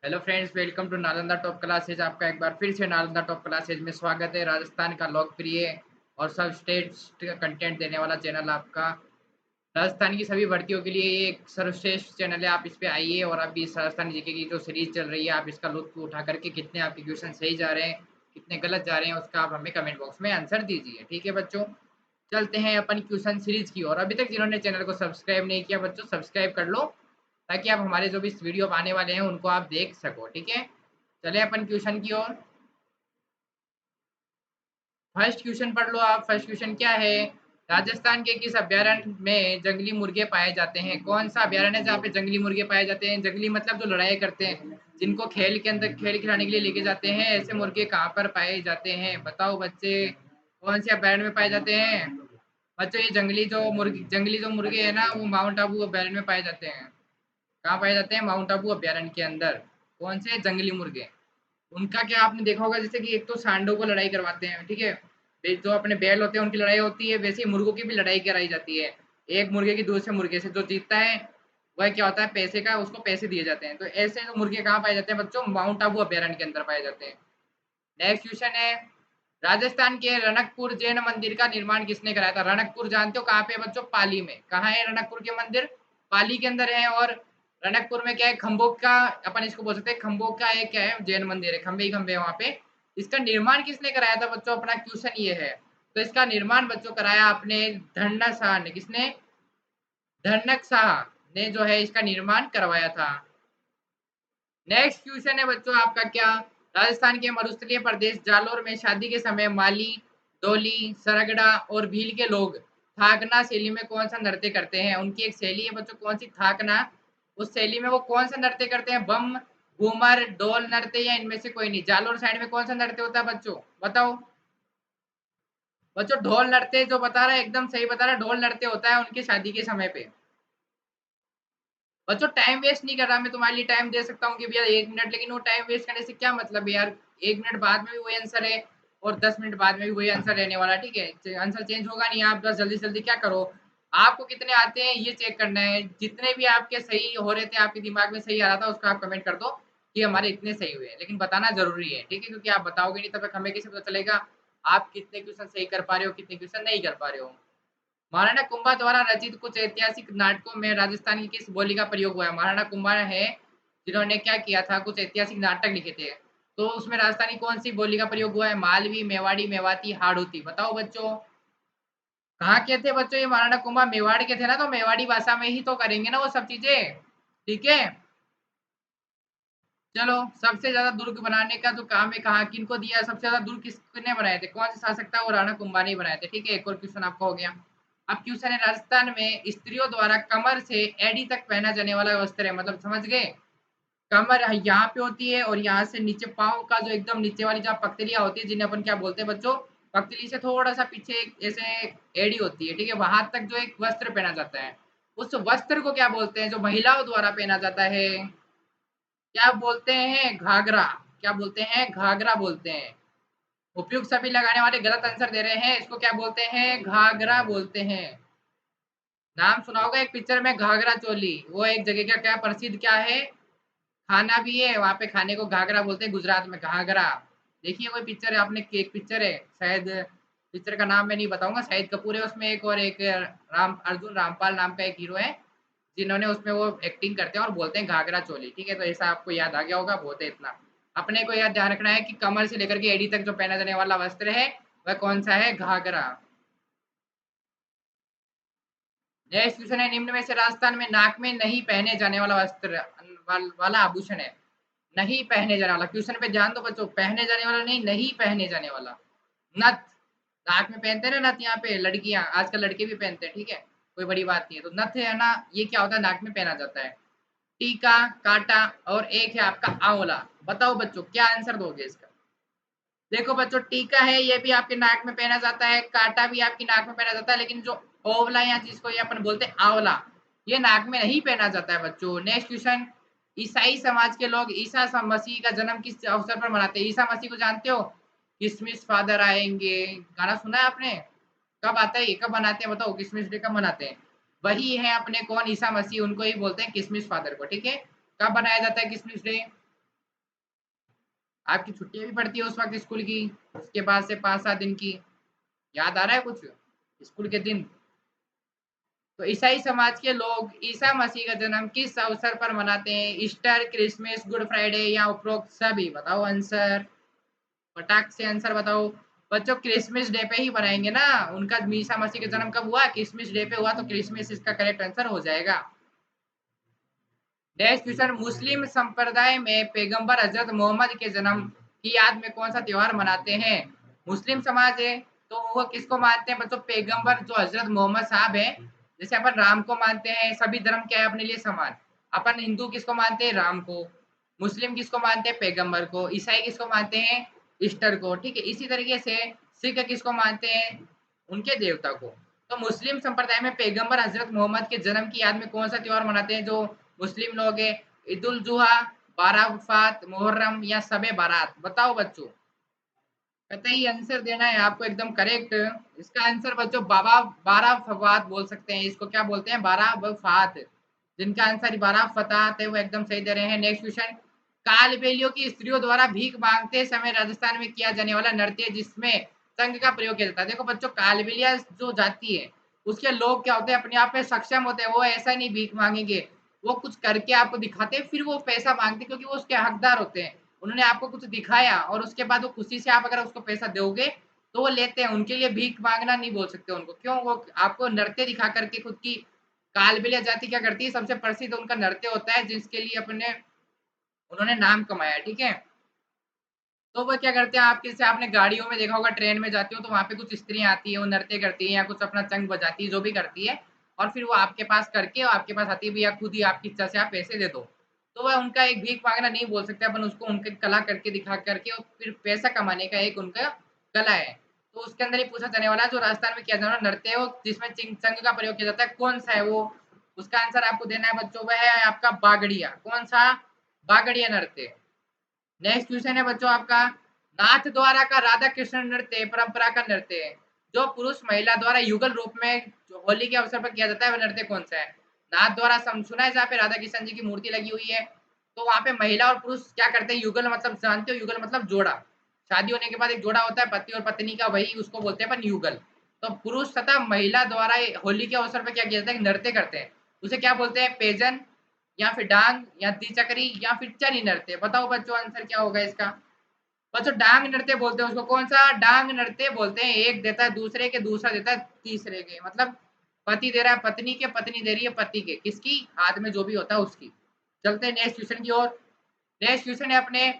Hello friends, welcome to Nalanda top classes. आपका एक बार फिर से नालंदा टॉप क्लासेज में स्वागत है। राजस्थान का लोकप्रिय और सब स्टेट्स का कंटेंट देने वाला चैनल आपका। राजस्थान की सभी भर्तियों के लिए ये एक सर्वश्रेष्ठ चैनल है। आप इस पे आइए और अभी इस राजस्थान जीके की जो सीरीज चल रही है, आप इसका लुत्फ उठा करके कितने आपके क्वेश्चन सही जा रहे हैं, कितने गलत जा रहे हैं, उसका आप हमें कमेंट बॉक्स में आंसर दीजिए। ठीक है बच्चों, चलते हैं अपन क्वेश्चन सीरीज की ओर। अभी तक जिन्होंने चैनल को सब्सक्राइब नहीं किया बच्चों, सब्सक्राइब कर लो ताकि आप हमारे जो भी वीडियो आने वाले हैं उनको आप देख सको। ठीक है, चले अपन क्वेश्चन की ओर। फर्स्ट क्वेश्चन पढ़ लो आप। फर्स्ट क्वेश्चन क्या है? राजस्थान के किस अभ्यारण्य में जंगली मुर्गे पाए जाते हैं? कौन सा अभ्यारण्य है जहाँ पे जंगली मुर्गे पाए जाते हैं? जंगली मतलब जो लड़ाई करते हैं, जिनको खेल के अंदर खेल खिलाने के लिए लेके जाते हैं, ऐसे मुर्गे कहाँ पर पाए जाते हैं? बताओ बच्चे, कौन से अभ्यारण्य में पाए जाते हैं? बच्चों ये जंगली जो मुर्गे है ना, वो माउंट आबू अभ्यारण्य में पाए जाते हैं। कहाँ पाए जाते हैं? माउंट आबू अभ्यारण्य के अंदर। कौन से जंगली मुर्गे? उनका क्या आपने देखा होगा, जैसे कि एक तो सांडों को लड़ाई करवाते हैं, ठीक है, जो अपने बैल होते हैं उनकी लड़ाई होती है, वैसे ही मुर्गों की भी लड़ाई कराई जाती है। एक मुर्गे की दूसरे मुर्गे से जो जीतता है वह क्या होता है, पैसे का, उसको पैसे दिए जाते हैं। तो ऐसे जो मुर्गे कहाँ पाए जाते हैं बच्चों? माउंट आबू अभ्यारण्य के अंदर पाए जाते हैं। नेक्स्ट क्वेश्चन है, राजस्थान के रणकपुर जैन मंदिर का निर्माण किसने कराया था? रणकपुर जानते हो कहाँ पे है बच्चों? पाली में। कहाँ है रणकपुर के मंदिर? पाली के अंदर है। और रणकपुर में क्या है? खम्बोक का, अपन इसको बोल सकते हैं खम्बोक का एक क्या है, जैन मंदिर है, खंबे ही खंबे है वहां पे। इसका निर्माण किसने कराया था बच्चों? अपना क्वेश्चन ये है। तो इसका निर्माण बच्चों कराया अपने धन्ना शाह ने। किसने? धनक शाह ने जो है इसका निर्माण करवाया था। नेक्स्ट क्वेश्चन है बच्चों आपका क्या? राजस्थान के मरुस्थलीय प्रदेश जालोर में शादी के समय माली, डोली, सरगड़ा और भील के लोग थाकना शैली में कौन सा नृत्य करते हैं? उनकी एक शैली है बच्चों, कौन सी? थाकना। उस शैली में वो कौन सा नृत्य करते हैं? बम, घूमर, डोल नृत्य, या इनमें से कोई नहीं? जालोर साइड में कौन सा नृत्य होता है बच्चों? बताओ बच्चों। ढोल नृत्य जो बता रहा है, एकदम सही बता रहा है, ढोल नृत्य होता है उनके शादी के समय पे। बच्चों टाइम वेस्ट नहीं कर रहा, मैं तुम्हारे लिए टाइम दे सकता हूँ कि भैया 1 मिनट, लेकिन वो टाइम वेस्ट करने से क्या मतलब है यार? 1 मिनट बाद में भी वही आंसर है और 10 मिनट बाद में भी वही आंसर रहने वाला। ठीक है, आंसर चेंज होगा नहीं। आप बस जल्दी से जल्दी क्या करो, आपको कितने आते हैं ये चेक करना है। जितने भी आपके सही हो रहे थे, आपके दिमाग में सही आ रहा था, उसको आप कमेंट कर दो कि हमारे इतने सही हुए हैं, लेकिन बताना जरूरी है। ठीक है, क्योंकि आप बताओगे नहीं तब तक हमें कैसे पता चलेगा आप कितने क्वेश्चन सही कर पा रहे हो, कितने क्वेश्चन नहीं कर पा रहे हो। महाराणा कुंभा द्वारा रचित कुछ ऐतिहासिक नाटकों में राजस्थान की किस बोली का प्रयोग हुआ है? महाराणा कुंभा है जिन्होंने क्या किया था, कुछ ऐतिहासिक नाटक लिखे थे, तो उसमें राजस्थानी कौन सी बोली का प्रयोग हुआ है? मालवी, मेवाड़ी, मेवाती, हाड़ौती। बताओ बच्चों, कहाँ के थे बच्चों ये महाराणा कुंभा? मेवाड़ के थे ना, तो मेवाड़ी भाषा में ही तो करेंगे ना वो सब चीजें। ठीक है, चलो। सबसे ज्यादा दुर्ग बनाने का जो काम है, कहाँ किनको दिया है? सबसे ज्यादा दुर्ग किसने बनाए थे? कौन से शासक था? वो राणा कुंभा ने बनाए थे। ठीक है, एक और क्वेश्चन आपका हो गया। अब क्वेश्चन है, राजस्थान में स्त्रियों द्वारा कमर से एड़ी तक पहना जाने वाला वस्त्र है, मतलब समझ गए? कमर यहाँ पे होती है और यहाँ से नीचे पाँव का जो एकदम नीचे वाली जहाँ पख्तलियाँ होती है, जिन्हें अपन क्या बोलते हैं बच्चों? पख्तली से थोड़ा सा पीछे एक ऐसे एड़ी होती है, ठीक है, वहां तक जो एक वस्त्र पहना जाता है, उस वस्त्र को क्या बोलते हैं? जो महिलाओं द्वारा पहना जाता है, क्या बोलते हैं? घाघरा। क्या बोलते हैं? घाघरा बोलते हैं। उपयुक्त सभी लगाने वाले गलत आंसर दे रहे हैं। इसको क्या बोलते हैं? घाघरा बोलते हैं। नाम सुना होगा एक पिक्चर में, घाघरा चोली। वो एक जगह का क्या प्रसिद्ध क्या है, खाना भी है वहां पे, खाने को घाघरा बोलते हैं गुजरात में, घाघरा। देखिए कोई पिक्चर है आपने, एक पिक्चर है शायद, पिक्चर का नाम मैं नहीं बताऊंगा, शाहिद कपूर है उसमें एक, और एक राम अर्जुन रामपाल नाम का एक हीरो है, जिन्होंने उसमें वो एक्टिंग करते हैं और बोलते हैं घाघरा चोली। ठीक है, तो ऐसा आपको याद आ गया होगा, बहुत है इतना। अपने को याद ध्यान रखना है कि कमर से लेकर के एड़ी तक जो पहना जाने वाला वस्त्र है वह कौन सा है? घाघरा। नेक्स्ट क्वेश्चन है, निम्न में से राजस्थान में नाक में नहीं पहने जाने वाला वस्त्र वाला आभूषण है? नहीं पहने जाने वाला, क्वेश्चन पे ध्यान दो बच्चों, पहने जाने वाला नहीं, नहीं पहने जाने वाला। नथ। नाक में पहनते हैं ना नथ, यहाँ पे लड़कियां, आजकल लड़के भी पहनते हैं, ठीक है, कोई बड़ी बात नहीं है। तो नथ है ना, ये क्या होता है? नाक में पहना जाता है। टीका, कांटा, और एक है आपका आंवला। बताओ बच्चों क्या आंसर दोगे इसका? देखो बच्चों, टीका है ये भी आपके नाक में पहना जाता है, कांटा भी आपकी नाक में पहना जाता है, लेकिन जो ओवला या जिसको ये अपन बोलते हैं आंवला, ये नाक में नहीं पहना जाता है बच्चों। नेक्स्ट क्वेश्चन, ईसाई समाज के लोग ईसा मसीह का जन्म किस अवसर पर मनाते हैं? ईसा मसीह को जानते हो? किसमिस फादर आएंगे, गाना सुना है आपने? कब आता है ये, कब मनाते हैं बताओ? किसमिस डे कब मनाते हैं? वही है अपने कौन, ईसा मसीह, उनको ही बोलते हैं किसमिस फादर को। ठीक है, कब बनाया जाता है किसमिस डे? आपकी छुट्टियां भी पड़ती है उस वक्त स्कूल की, उसके बाद से 5-7 दिन की। याद आ रहा है कुछ स्कूल के दिन? तो ईसाई समाज के लोग ईसा मसीह का जन्म किस अवसर पर मनाते हैं? ईस्टर, क्रिसमस, गुड फ्राइडे या उपरोक्त सभी? बताओ आंसर, फटाक से आंसर बताओ। बच्चों क्रिसमस डे पे ही बनाएंगे ना, उनका ईसा मसीह का जन्म कब हुआ? क्रिसमस डे पे हुआ, तो क्रिसमस इसका करेक्ट आंसर हो जाएगा। नेक्स्ट क्वेश्चन, मुस्लिम संप्रदाय में पैगंबर हजरत मोहम्मद के जन्म की याद में कौन सा त्योहार मनाते हैं? मुस्लिम समाज है तो वो किसको मानते हैं बच्चों? पैगंबर जो हजरत मोहम्मद साहब है। जैसे अपन राम को मानते हैं, सभी धर्म क्या है अपने लिए समान। अपन हिंदू किसको मानते हैं? राम को। मुस्लिम किसको मानते हैं? पैगंबर को। ईसाई किसको मानते हैं? ईस्टर को। ठीक है, इसी तरीके से सिख किसको मानते हैं? उनके देवता को। तो मुस्लिम संप्रदाय में पैगंबर हजरत मोहम्मद के जन्म की याद में कौन सा त्योहार मनाते हैं जो मुस्लिम लोग है? ईद उल जुहा, बाराफात, मुहर्रम या सबे बारात? बताओ बच्चों, कतई आंसर देना है आपको एकदम करेक्ट। इसका आंसर बच्चों बाबा बारह फवात बोल सकते हैं, इसको क्या बोलते हैं? बारह वफात। जिनका आंसर बारह फतात है वो एकदम सही दे रहे हैं। नेक्स्ट क्वेश्चन, कालबेलियों की स्त्रियों द्वारा भीख मांगते समय राजस्थान में किया जाने वाला नृत्य जिसमें संघ का प्रयोग किया जाता है? देखो बच्चों, कालबेलिया जो जाती है उसके लोग क्या होते हैं? अपने आप में सक्षम होते हैं, वो ऐसा नहीं भीख मांगेंगे, वो कुछ करके आपको दिखाते हैं, फिर वो पैसा मांगते, क्योंकि वो उसके हकदार होते हैं। उन्होंने आपको कुछ दिखाया और उसके बाद वो खुशी से आप अगर उसको पैसा दोगे तो वो लेते हैं। उनके लिए भीख मांगना नहीं बोल सकते उनको, क्यों? वो आपको नृत्य दिखा करके खुद की। कालबेलिया जाति क्या करती है? सबसे प्रसिद्ध उनका नृत्य होता है जिसके लिए अपने उन्होंने नाम कमाया। ठीक है, तो वो क्या करते हैं, आपके जैसे आपने गाड़ियों में देखा होगा, ट्रेन में जाती हो तो वहाँ पे कुछ स्त्रियाँ आती है, वो नृत्य करती है या कुछ अपना चंग बजाती है, जो भी करती है, और फिर वो आपके पास करके और आपके पास आती है, भैया खुद ही आपकी इच्छा से आप पैसे दे दो। तो वह उनका एक भीख मांगना नहीं बोल सकते अपन उसको, उनकी कला करके दिखा करके और फिर पैसा कमाने का एक उनका कला है। तो उसके अंदर ही पूछा जाने वाला जो राजस्थान में किया जाने वाला नृत्य है वो जिसमें चंग का प्रयोग किया जाता है, कौन सा है वो? उसका आंसर आपको देना है बच्चों, वह है आपका बागड़िया। कौन सा? बागड़िया नृत्य। नेक्स्ट क्वेश्चन है बच्चों आपका, नाथ द्वारा का राधा कृष्ण नृत्य परंपरा का नृत्य है जो पुरुष महिला द्वारा युगल रूप में जो होली के अवसर पर किया जाता है, वह नृत्य कौन सा है? नाथ द्वारा सुना है जहाँ पे राधा कृष्ण जी की मूर्ति लगी हुई है, तो वहां पे महिला और पुरुष क्या करते हैं? युगल मतलब जानते हो? युगल मतलब जोड़ा। शादी होने के बाद एक जोड़ा होता है पति और पत्नी का, वही उसको बोलते हैं अपन युगल। तो पुरुष तथा महिला द्वारा होली के अवसर पर क्या किया जाता है? नृत्य करते हैं, उसे क्या बोलते हैं? पेजन या फिर डांग या द्विचक्री या फिर चरी नृत्य? बताओ बच्चों आंसर क्या होगा इसका? बच्चों डांग नृत्य बोलते हैं उसको। कौन सा? डांग नृत्य बोलते हैं। एक देता है दूसरे के, दूसरा देता है तीसरे के, मतलब पति दे रहा है पत्नी के, पत्नी दे रही है पति के, किसकी? हाथ में जो भी होता है उसकी। चलते हैं नेक्स्ट क्वेश्चन की ओर। नेक्स्ट क्वेश्चन है अपने,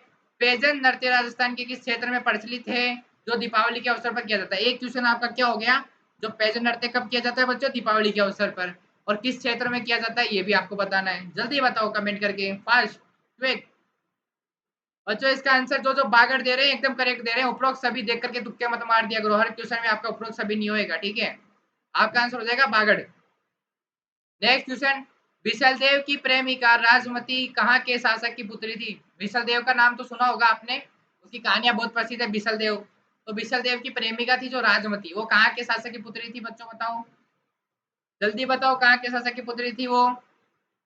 पेजन नृत्य राजस्थान के किस क्षेत्र में प्रचलित है जो दीपावली के अवसर पर किया जाता है? एक क्वेश्चन आपका क्या हो गया, जो पेजन नृत्य कब किया जाता है बच्चों? दीपावली के अवसर पर। और किस क्षेत्र में किया जाता है ये भी आपको बताना है, जल्दी बताओ कमेंट करके, फास्ट क्विक। बच्चों इसका आंसर जो जो बागड़ दे रहे हैं एकदम करेक्ट दे रहे हैं, उपरोक्त सभी देख करके तुक्के मत मार दिया करो, हर क्वेश्चन में आपका उपरोक्त सभी नहीं होएगा। ठीक है, आपका आंसर हो जाएगा बागड़। नेक्स्ट क्वेश्चन, विशलदेव की प्रेमिका राजमती कहाँ के शासक की पुत्री थी? विशलदेव का नाम तो सुना होगा आपने, उसकी कहानियां बहुत प्रसिद्ध है विशलदेव। तो विशलदेव की प्रेमिका थी जो राजमती, वो कहाँ के शासक की पुत्री थी बच्चों? बताओ जल्दी बताओ, कहाँ के शासक की पुत्री थी वो?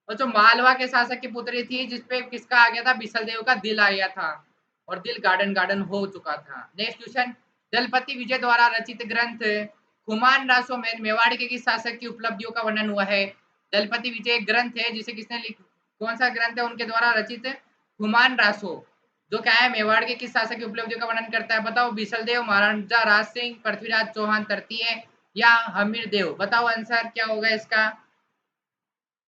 और जो मालवा के शासक की पुत्री थी जिसपे किसका आ गया था? विशलदेव का दिल आ गया था और दिल गार्डन गार्डन हो चुका था। नेक्स्ट क्वेश्चन, दलपति विजय द्वारा रचित ग्रंथ खुमान रासो में मेवाड़ के किस शासक की उपलब्धियों का वर्णन हुआ है? दलपति विजय एक ग्रंथ है जिसे किसने कौन सा ग्रंथ है उनके द्वारा रचित? खुमान रासो, जो क्या है? मेवाड़ के किस शासक की उपलब्धियों का वर्णन करता है? बताओ, विशलदेव, महाराजा राज सिंह, पृथ्वीराज चौहान तृतीय या हमीर देव? बताओ आंसर क्या होगा इसका?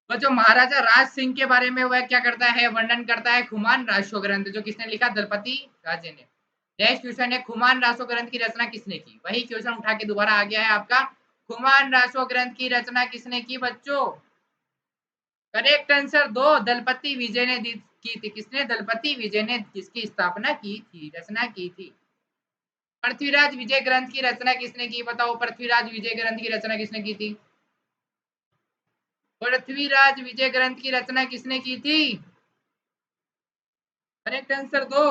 और जो महाराजा राज सिंह के बारे में वह क्या करता है? वर्णन करता है खुमान रासो ग्रंथ, जो किसने लिखा? दलपति राजे ने। नेक्स्ट क्वेश्चन है, खुमान रासो ग्रंथ की रचना किसने की? वही क्वेश्चन उठा के दोबारा आ गया है आपका, खुमान रासो ग्रंथ की रचना किसने की बच्चों? करेक्ट आंसर दो, दलपति विजय ने की थी। किसने? दलपति विजय ने किसकी स्थापना की थी, रचना की थी? पृथ्वीराज विजय ग्रंथ की रचना किसने की? बताओ, पृथ्वीराज विजय ग्रंथ की रचना किसने की थी? पृथ्वीराज विजय ग्रंथ की रचना किसने की थी? करेक्ट आंसर दो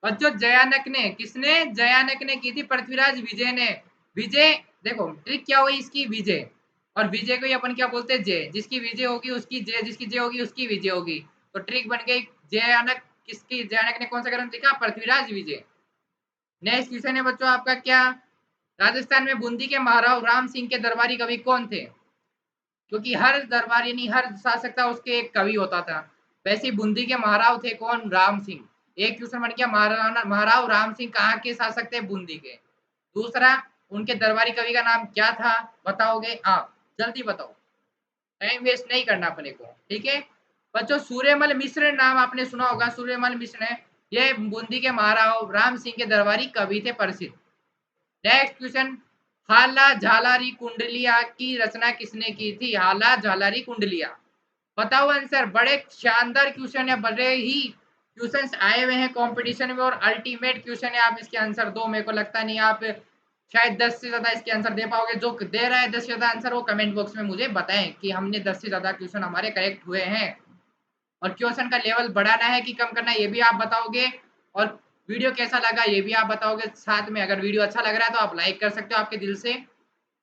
बच्चों। जयानक ने। किसने? जयानक ने की थी, पृथ्वीराज विजय ने। विजय, देखो ट्रिक क्या हुई इसकी, विजय, और विजय को ही अपन क्या बोलते हैं? जय। जिसकी विजय होगी उसकी जय, जिसकी जय होगी उसकी विजय होगी, तो ट्रिक बन गई जयानक किसकी जनक ने कौन सा ग्रंथ लिखा? पृथ्वीराज विजय। नेक्स्ट क्वेश्चन है बच्चों आपका क्या, राजस्थान में बूंदी के महाराव राम सिंह के दरबारी कवि कौन थे? क्योंकि हर दरबार यानी हर शासक था उसके एक कवि होता था, वैसे ही बूंदी के महाराव थे कौन? राम सिंह। एक क्वेश्चन बन गया, महाराणा महाराव राम सिंह कहाँ के शासक थे? बूंदी के। दूसरा, उनके दरबारी कवि का नाम क्या था? बताओगे आप, जल्दी बताओ, टाइम वेस्ट नहीं करना अपने को, ठीक है बच्चों। सूर्यमल मिश्र नाम आपने सुना होगा, सूर्यमल मिश्र है, ये बूंदी के महाराव राम सिंह के दरबारी कवि थे प्रसिद्ध। नेक्स्ट क्वेश्चन, हाला झालारी कुंडलिया की रचना किसने की थी? हाला झालारी कुंडलिया, बताओ आंसर। बड़े शानदार क्वेश्चन है, बड़े ही क्वेश्चंस आए हुए हैं कंपटीशन में और अल्टीमेट क्वेश्चन है, आप इसके आंसर दो। मेरे को लगता नहीं आप शायद 10 से ज्यादा इसके आंसर दे पाओगे। जो दे रहा है 10 से ज्यादा आंसर वो कमेंट बॉक्स में मुझे बताएं कि हमने 10 से ज्यादा क्वेश्चन हमारे करेक्ट हुए हैं। और क्वेश्चन का लेवल बढ़ाना है कि कम करना है ये भी आप बताओगे, और वीडियो कैसा लगा ये भी आप बताओगे साथ में। अगर वीडियो अच्छा लग रहा है तो आप लाइक कर सकते हो आपके दिल से,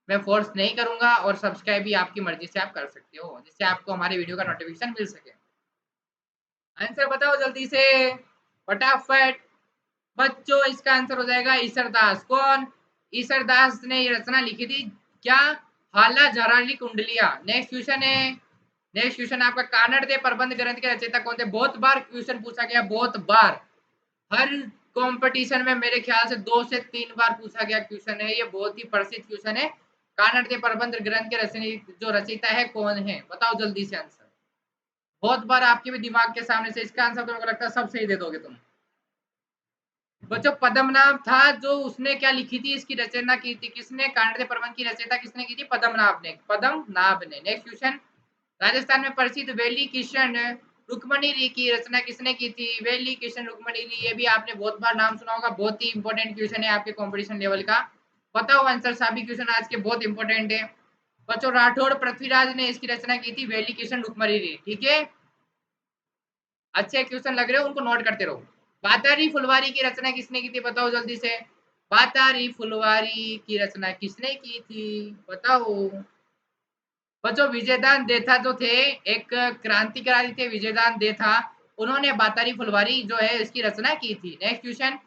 मैं फोर्स नहीं करूंगा, और सब्सक्राइब भी आपकी मर्जी से आप कर सकते हो, जिससे आपको हमारे वीडियो का नोटिफिकेशन मिल सके। आंसर बताओ जल्दी से, फटाफट बच्चों। इसका आंसर हो जाएगा ईसरदास। कौन? ईसरदास ने ये रचना लिखी थी क्या? हाला झराली कुंडलिया। नेक्स्ट क्वेश्चन है, नेक्स्ट क्वेश्चन आपका, कानड़ दे प्रबंध ग्रंथ के रचयिता कौन थे? बहुत बार क्वेश्चन पूछा गया, बहुत बार, हर कंपटीशन में मेरे ख्याल से 2 से 3 बार पूछा गया क्वेश्चन है, ये बहुत ही प्रसिद्ध क्वेश्चन है। कानड़ के प्रबंध ग्रंथ के जो रचयिता है कौन है? बताओ जल्दी से आंसर, बहुत बार आपके भी दिमाग के सामने से। इसका आंसर तो मेरे को लगता है सब सही दे दोगे तुम बच्चों। पद्मनाभ था जो, उसने क्या लिखी थी, इसकी रचना की थी किसने? कानड़ के प्रबंध की रचयिता किसने की थी? पद्मनाभ ने, पद्मनाभ ने। नेक्स्ट क्वेश्चन, राजस्थान में प्रसिद्ध वेली किशन रुक्मणी की रचना किसने की थी? वेली किशन रुक्मणी, ये भी आपने बहुत बार नाम सुना होगा, बहुत ही इंपॉर्टेंट क्वेश्चन है आपके कंपटीशन लेवल का। बताओ आंसर, सभी क्वेश्चन आज के बहुत इंपॉर्टेंट है बच्चों। राठौड़ पृथ्वीराज ने इसकी रचना की थी, वेली किशन रुक्मणी, ठीक है। अच्छे क्वेश्चन लग रहे हो, उनको नोट करते रहो। बातारी फुलवारी की रचना किसने की थी? बताओ जल्दी से, बातारी फुलवारी की रचना किसने की थी? बताओ बच्चों। विजयदान देथा जो थे, एक क्रांतिकारी थे विजयदान देथा, उन्होंने बातारी फुलवारी जो है इसकी रचना की थी। नेक्स्ट क्वेश्चन,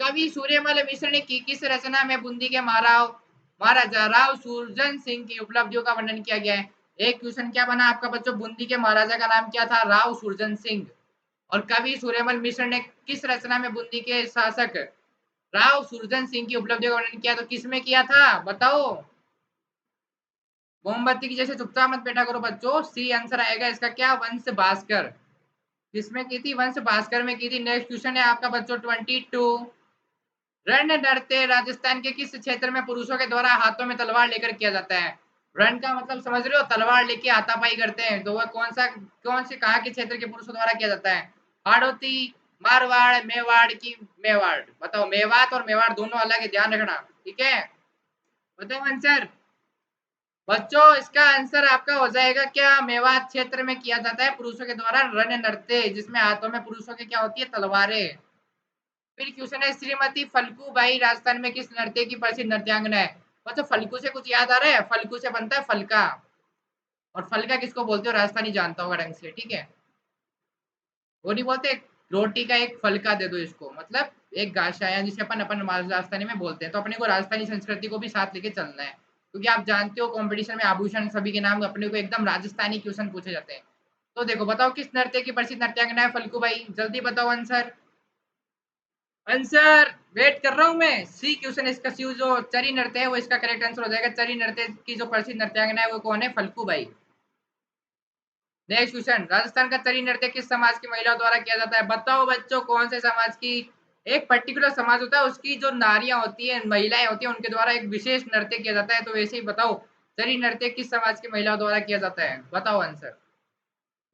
कवि सूर्यमल मिश्र ने की किस रचना में बूंदी के महाराव महाराजा राव सुरजन सिंह की उपलब्धियों का वर्णन किया गया है? एक क्वेश्चन क्या बना आपका बच्चों, बूंदी के महाराजा का नाम क्या था? राव सुरजन सिंह। और कवि सूर्यमल मिश्र ने किस रचना में बूंदी के शासक राव सुरजन सिंह की उपलब्धियों का वर्णन किया? तो किसमें किया था बताओ। मोमबत्ती की जैसे चुपचाप मत बैठा करो बच्चों, सी आंसर आएगा इसका क्या? वंश भास्कर। किसमें की थी? वंश भास्कर में की थी। नेक्स्ट क्वेश्चन है आपका बच्चों 22, रण नृत्य राजस्थान के किस क्षेत्र में पुरुषों के द्वारा हाथों में तलवार लेकर किया जाता है? रण का मतलब समझ रहे हो, तलवार लेके हाथापाई करते हैं, तो वह कौन से कहाँ के क्षेत्र के पुरुषों द्वारा किया जाता है? हाड़ौती, मारवाड़, मेवाड़ की मेवाड़। बताओ, मेवात और मेवाड़ दोनों अलग है, ध्यान रखना, ठीक है। बताओ आंसर बच्चों, इसका आंसर आपका हो जाएगा क्या? मेवात क्षेत्र में किया जाता है पुरुषों के द्वारा रण नृत्य, जिसमें हाथों में पुरुषों के क्या होती है? तलवारें। फिर क्वेश्चन है, श्रीमती फल्गू बाई राजस्थान में किस नृत्य की प्रसिद्ध नृत्यांगना है? मतलब फल्गू से कुछ याद आ रहा है? फल्गू से बनता है फलका, और फलका किसको बोलते हो? राजस्थानी जानता होगा ढंग से, ठीक है। वो नहीं बोलते, रोटी का एक फलका दे दो इसको, मतलब एक गाशाया, जिसे अपन अपन राजस्थानी में बोलते हैं। तो अपने को राजस्थानी संस्कृति को भी साथ लेके चलना है, क्योंकि आप जानते हो कंपटीशन में आभूषण सभी के नाम अपने को एकदम राजस्थानी क्वेश्चन पूछे जाते हैं। तो देखो, बताओ किस नृत्य की प्रसिद्ध नृत्यांगना है फल्गू बाई? जल्दी बताओ आंसर, आंसर वेट कर रहा हूं मैं। सी क्वेश्चन इसका, सी जो चरी नृत्य है वो इसका करेक्ट आंसर हो जाएगा। चरी नृत्य की जो प्रसिद्ध नृत्यांगना है वो कौन है? Falgu by. Next question, Rajasthan का चरी नृत्य किस समाज की महिलाओं द्वारा किया जाता है? बताओ बच्चों, कौन से समाज की? एक पर्टिकुलर समाज होता है, उसकी जो नारियां होती है, महिलाएं होती है, उनके द्वारा एक विशेष नृत्य किया जाता है। तो वैसे ही बताओ, चरी नृत्य किस समाज की महिलाओं द्वारा किया जाता है? बताओ आंसर।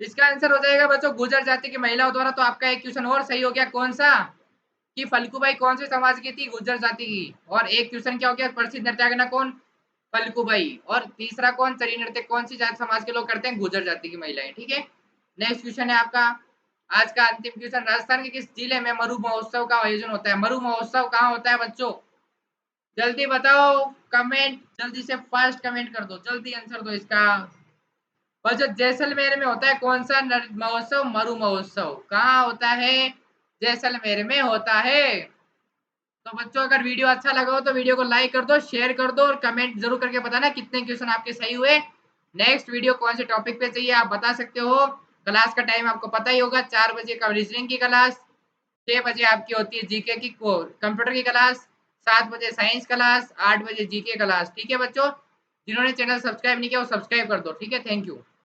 इसका आंसर हो जाएगा बच्चों गुर्जर जाति की महिलाओं द्वारा। तो आपका एक क्वेश्चन और सही हो गया, कौन सा? कि फल्गुबाई कौन से समाज की थी? गुर्जर जाति की। और एक क्वेश्चन क्या हो गया, प्रसिद्ध नृत्यांगना कौन? फल्गुबाई। और तीसरा कौन? चरी नृत्य कौन सी जाति समाज के लोग करते हैं? गुर्जर जाति की महिलाएं, ठीक है। नेक्स्ट क्वेश्चन है आपका आज का अंतिम क्वेश्चन, राजस्थान के किस जिले में मरु महोत्सव का आयोजन होता है? मरु महोत्सव कहाँ होता है बच्चों? जल्दी बताओ, कमेंट जल्दी से फास्ट कमेंट कर दो, जल्दी आंसर दो इसका। बच्चों जैसलमेर में होता है कौन सा महोत्सव? मरु महोत्सव। कहाँ होता है? जैसलमेर में होता है। तो बच्चों अगर वीडियो अच्छा लगा हो तो वीडियो को लाइक कर दो, शेयर कर दो और कमेंट जरूर करके बताना कितने क्वेश्चन आपके सही हुए। नेक्स्ट वीडियो कौन से टॉपिक पे चाहिए आप बता सकते हो। क्लास का टाइम आपको पता ही होगा, 4 बजे का रीजनिंग की क्लास, 6 बजे आपकी होती है जीके की कंप्यूटर की क्लास, 7 बजे साइंस क्लास, 8 बजे जीके क्लास। ठीक है बच्चों, जिन्होंने चैनल सब्सक्राइब नहीं किया वो सब्सक्राइब कर दो। ठीक है, थैंक यू।